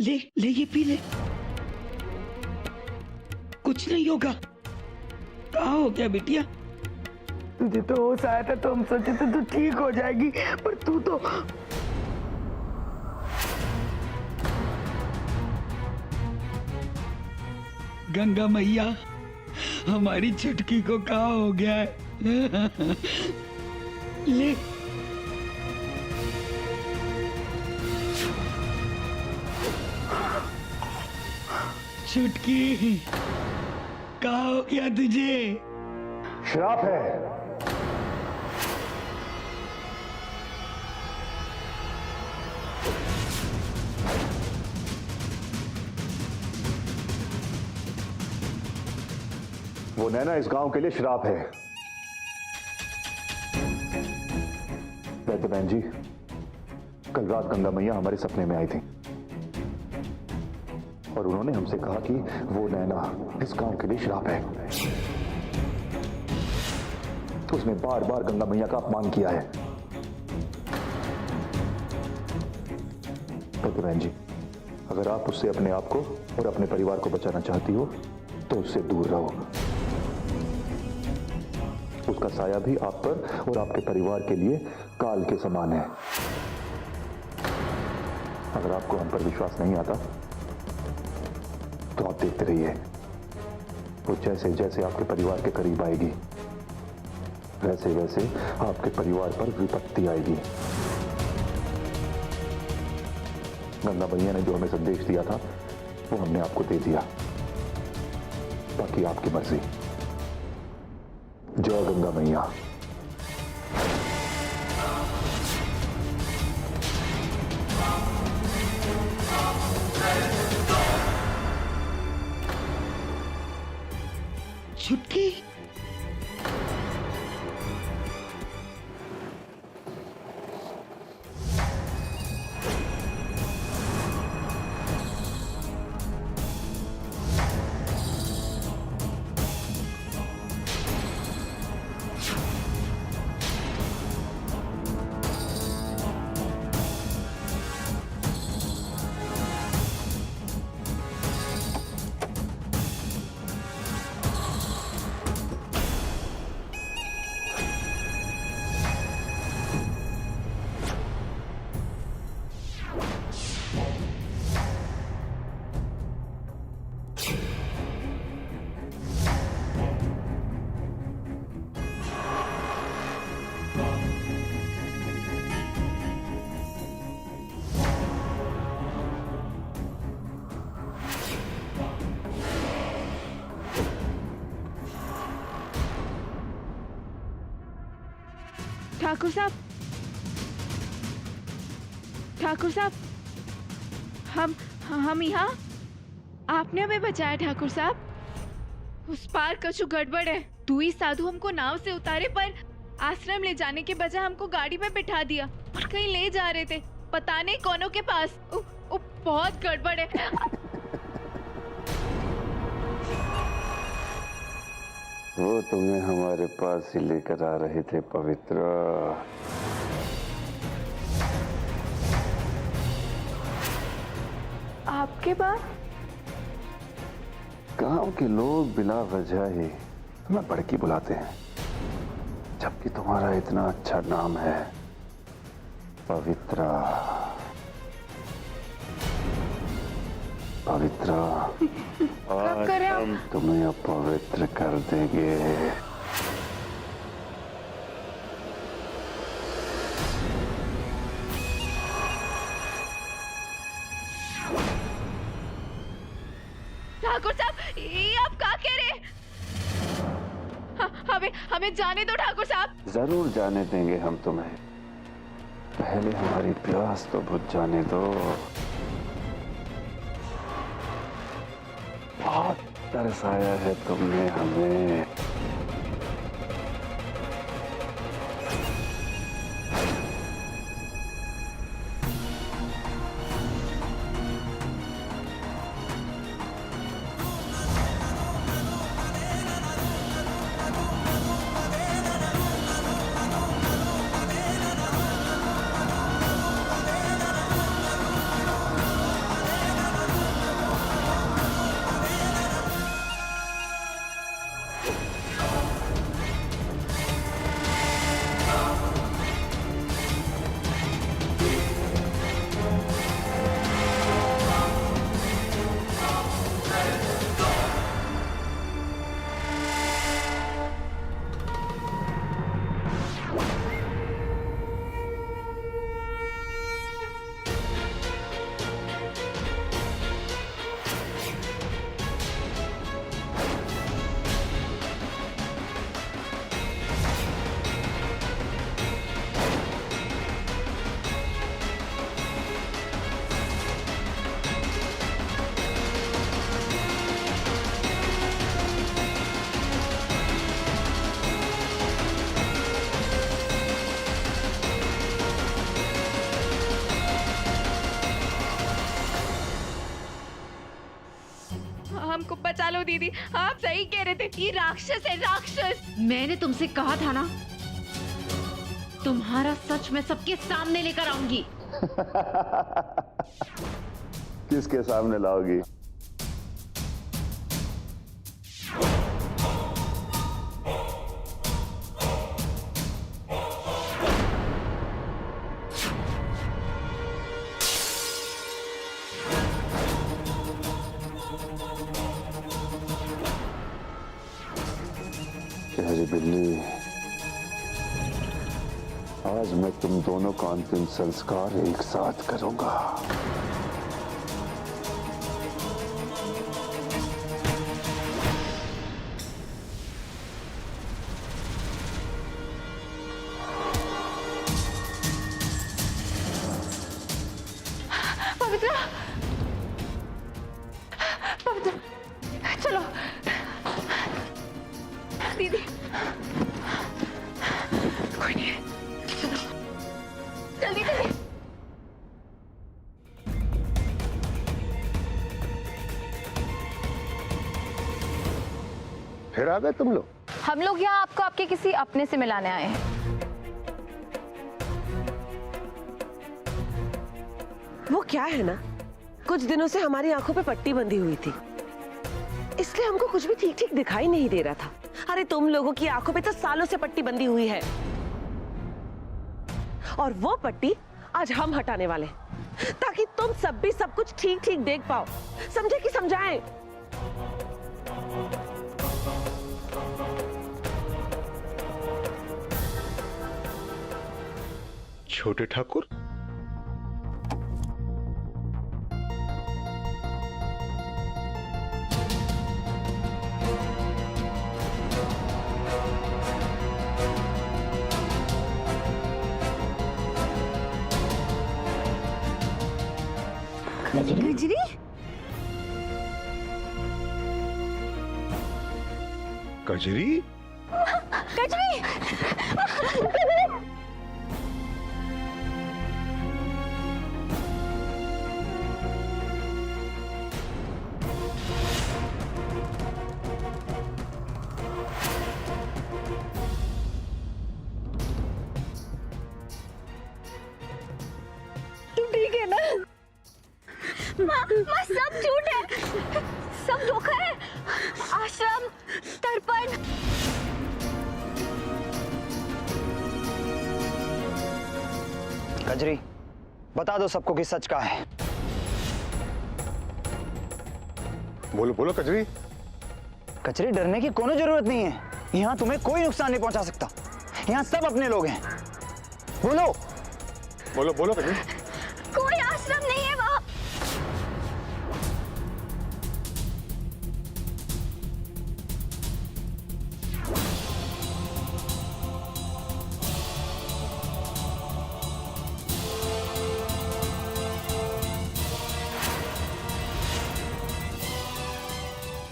ले ले ये पी ले, कुछ नहीं होगा। कहाँ हो गया बिटिया? तुझे तो होश आया था तो हम सोचे थे तू ठीक हो जाएगी, पर तू तो गंगा मैया, हमारी छुटकी को कहाँ हो गया है? ले छुटकी, कहाँ हो गया तुझे? श्राप है। वो नैना इस गांव के लिए श्राप है। वैद्य बहन जी, कल रात गंगा मैया हमारे सपने में आई थी और उन्होंने हमसे कहा कि वो नैना इस गांव के लिए श्राप है। उसने बार बार गंगा मैया का अपमान किया है। वैद्य बहन जी, अगर आप उससे अपने आप को और अपने परिवार को बचाना चाहती हो तो उससे दूर रहो। उसका साया भी आप पर और आपके परिवार के लिए काल के समान है। अगर आपको हम पर विश्वास नहीं आता तो आप देखते रहिए, वो जैसे जैसे आपके परिवार के करीब आएगी वैसे वैसे आपके परिवार पर विपत्ति आएगी। गंगा मैया ने जो हमें संदेश दिया था वो हमने आपको दे दिया, बाकी आपकी मर्जी। जय गंगा मैया। छुटकी, ठाकुर साहब, ठाकुर साहब, हम यहाँ। आपने हमें बचाया ठाकुर साहब। उस पार कछु गड़बड़ है। तू ही साधु हमको नाव से उतारे पर आश्रम ले जाने के बजाय हमको गाड़ी में बिठा दिया और कहीं ले जा रहे थे, पता नहीं कौनों के पास। बहुत गड़बड़ है। वो तुम्हें हमारे पास ही लेकर आ रहे थे पवित्र। आपके पास? गांव के लोग बिना वजह ही हमें बड़की बुलाते हैं, जबकि तुम्हारा इतना अच्छा नाम है पवित्र। पवित्र, आज हम तुम्हें अपवित्र कर देंगे। ठाकुर साहब, ये आप क्या कह रहे हैं? हमें जाने दो ठाकुर साहब। जरूर जाने देंगे हम तुम्हें, पहले हमारी प्यास तो बुझ जाने दो। बहुत तरसाया है तुमने हमें। हमको बचा लो दीदी, आप सही कह रहे थे, ये राक्षस है, राक्षस। मैंने तुमसे कहा था ना, तुम्हारा सच मैं सबके सामने लेकर आऊंगी। किसके सामने लाओगी? अरे बिल्ली, आज मैं तुम दोनों का अंतिम संस्कार एक साथ करूंगा। पवित्रा, पवित्रा, चलो दीदी, कोई नहीं है, चलो जल्दी जल्दी। फिर आ गए तुम लोग? हम लोग यहाँ आपको आपके किसी अपने से मिलाने आए हैं। वो क्या है ना, कुछ दिनों से हमारी आंखों पे पट्टी बंधी हुई थी, इसलिए हमको कुछ भी ठीक ठीक दिखाई नहीं दे रहा था। अरे तुम लोगों की आंखों पे तो सालों से पट्टी बंधी हुई है, और वो पट्टी आज हम हटाने वाले हैं, ताकि तुम सब भी सब कुछ ठीक ठीक देख पाओ। समझे कि समझाएं? छोटे ठाकुर, गजरी, कजरी, गजरी, तुम ठीक है ना? माँ सब झूठ है, सब धोखा है। आश्रम, तर्पण, कजरी, बता दो सबको कि सच का है। बोलो बोलो कजरी। कजरी, डरने की कोनो जरूरत नहीं है, यहाँ तुम्हें कोई नुकसान नहीं पहुंचा सकता, यहाँ सब अपने लोग हैं। बोलो बोलो बोलो कजरी। कोई आश्रम नहीं है वहाँ।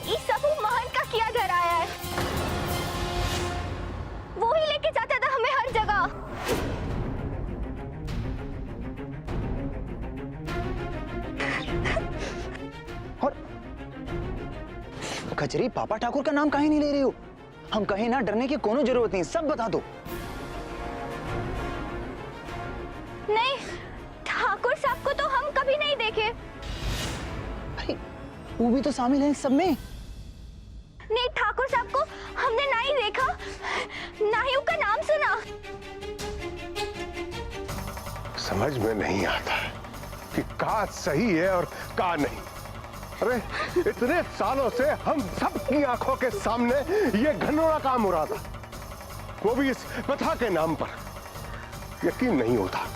ये सब वो महल का किया धराया है, वो ही लेके जाता था हमें हर जगह। और कजरी, पापा ठाकुर का नाम काहे नहीं ले रही हो? हम कहीं ना, डरने की कोनो जरूरत नहीं, सब बता दो। नहीं, ठाकुर साहब को तो हम कभी नहीं देखे। अरे वो भी तो शामिल है इस सब में। नहीं, ठाकुर साहब को हमने ना ही देखा, ना ही उनका नाम सुना। समझ में नहीं आता कि का सही है और का नहीं। अरे इतने सालों से हम सबकी आंखों के सामने ये घिनौना काम हो रहा था, वो भी इस कथा के नाम पर। यकीन नहीं होता।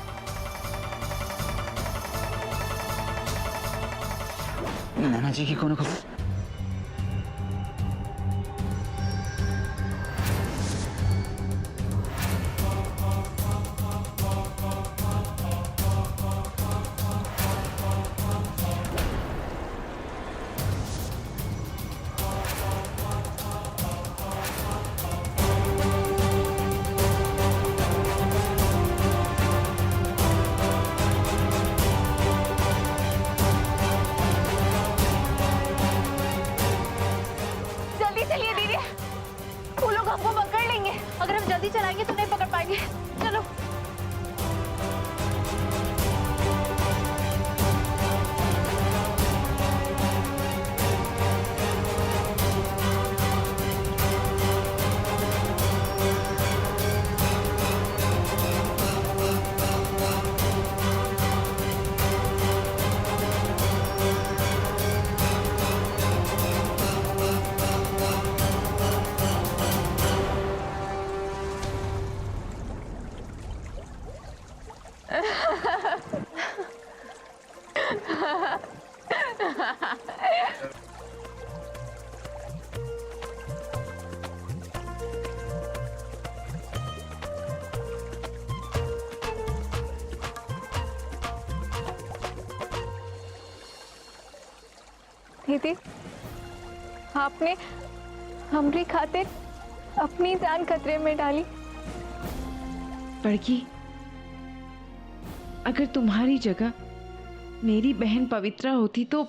नाना जी की कोनो खबर? दीदी, आपने हमारी खातिर अपनी जान खतरे में डाली। बड़की, अगर तुम्हारी जगह मेरी बहन पवित्रा होती तो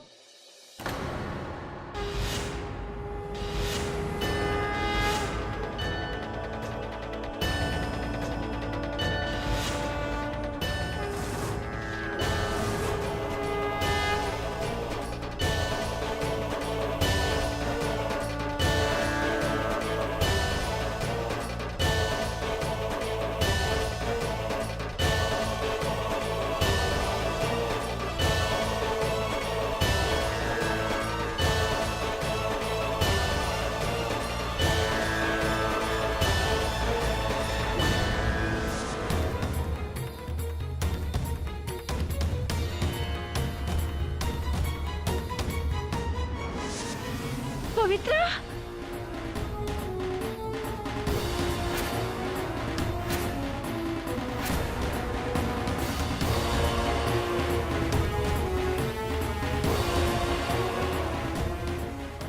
पवित्रा,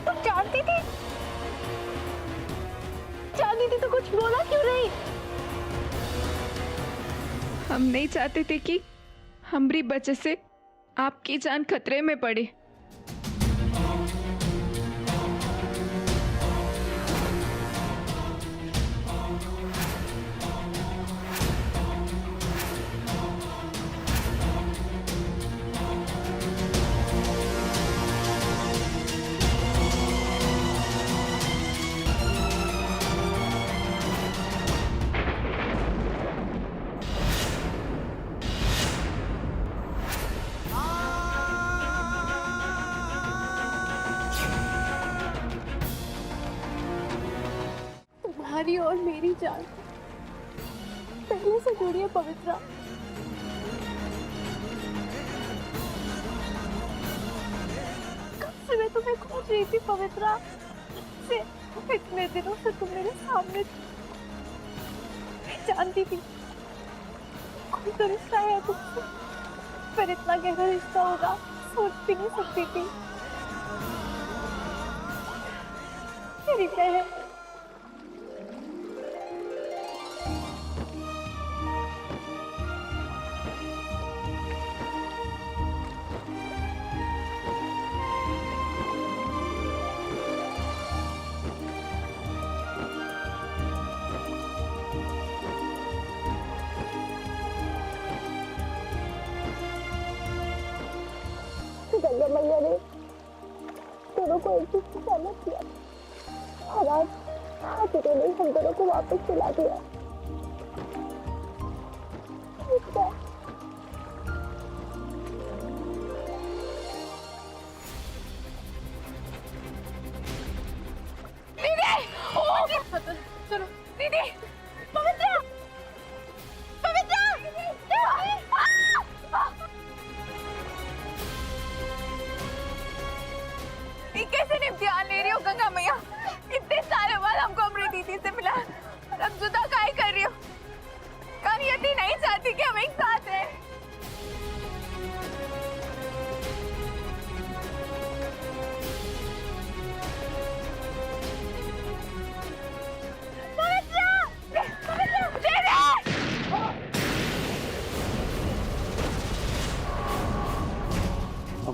तुम जानती थी? जानती थी तो कुछ बोला क्यों नहीं? हम नहीं चाहते थे कि हमारी वजह से आपकी जान खतरे में पड़े। तुम्हारी और मेरी जान पहले से जुड़ी है पवित्रा। कब से मैं तुम्हें खोज रही थी पवित्रा, से इतने दिनों से तुम मेरे सामने मैं जानती थी कोई तो रिश्ता है तुमसे, पर इतना गहरा रिश्ता होगा सोच भी नहीं सकती थी। मेरी बहन गंगा मैया ने दोनों को एक दूसरे से अलग किया और आज उन्होंने हम दोनों को वापस मिला दिया। चलो दीदी, पवित्रा, पवित्रा, कैसे इम्तिहान ले रही हो गंगा मैया? इतने सालों बाद हमको अपनी दीदी से मिला और अब जुदा काहे कर रही हो? कानियती नहीं चाहती कि हम एक साथ रहें।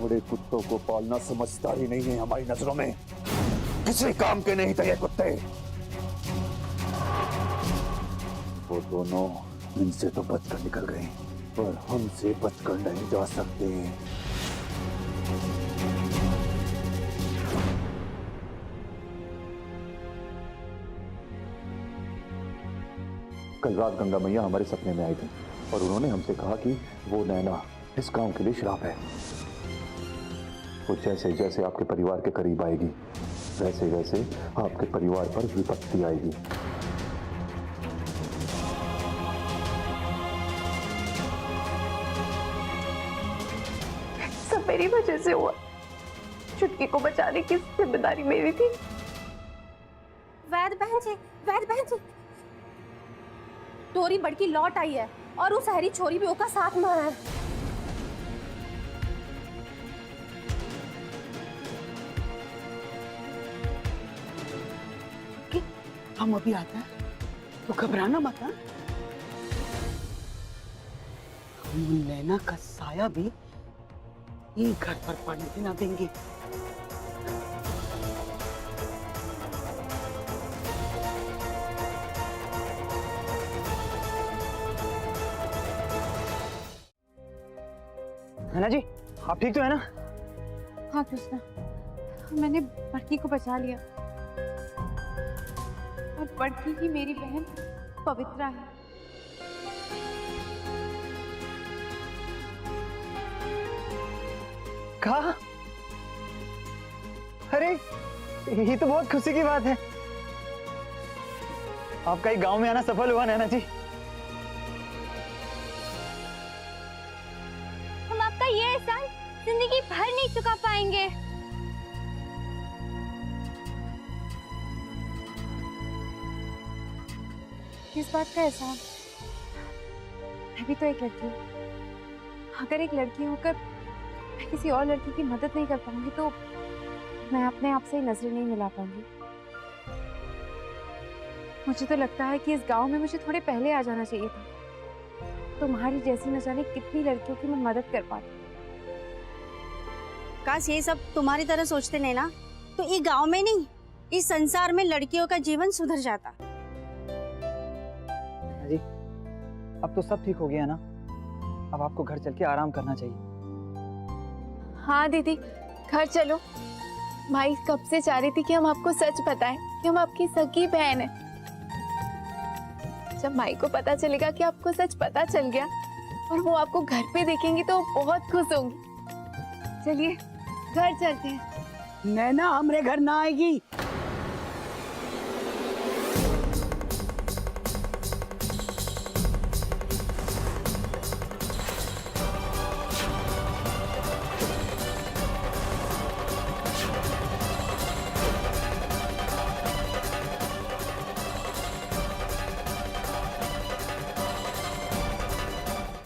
बड़े कुत्तों को पालना समझदारी नहीं है हमारी नजरों में। किसी काम के नहीं थे ये कुत्ते। वो दोनों इनसे तो बचकर निकल गए, पर हमसे बचकर नहीं जा सकते। कल रात गंगा मैया हमारे सपने में आई थी और उन्होंने हमसे कहा कि वो नैना इस गांव के लिए श्राप है। वो जैसे जैसे आपके परिवार के करीब आएगी वैसे वैसे आपके परिवार पर विपत्ति आएगी। सब मेरी मेरी वजह से हुआ। चुटकी को बचाने की जिम्मेदारी मेरी थी। वैद बहन जी, वैद बहन जी, टोरी बड़की लौट आई है और उस हरी छोरी भी ओका साथ में है। हम अभी आते हैं, तो घबराना मत। हाँ? हम उन नैना का साया भी ये घर पर पड़ने ना देंगे। नैना जी, आप ठीक तो है ना? हाँ कृष्णा, मैंने बड़की को बचा लिया और बड़की ही मेरी बहन पवित्रा है। कहा? अरे ये तो बहुत खुशी की बात है। आपका ये गांव में आना सफल हुआ नैना जी। हम आपका ये एहसान जिंदगी भर नहीं चुका पाएंगे। किस बात का एहसान? मैं भी तो एक लड़की हूँ। अगर एक लड़की होकर मैं किसी और लड़की की मदद नहीं कर पाऊंगी तो मैं अपने आप से नजरें नहीं मिला पाऊंगी। मुझे तो लगता है कि इस गांव में मुझे थोड़े पहले आ जाना चाहिए था। तुम्हारी जैसी न जाने कितनी लड़कियों की मैं मदद कर पाती। काश ये सब तुम्हारी तरह सोचते नहीं ना, तो ये गांव में नहीं, इस संसार में लड़कियों का जीवन सुधर जाता। जी, अब तो सब ठीक हो गया ना? अब आपको घर चल के आराम करना चाहिए। हाँ दीदी, घर चलो। माई कब से चाह रही थी कि हम आपको सच बताएं कि हम आपकी सगी बहन हैं। जब माई को पता चलेगा कि आपको सच पता चल गया और वो आपको घर पे देखेंगी तो बहुत खुश होंगी। चलिए घर चलते हैं। नैना हमरे घर ना आएगी।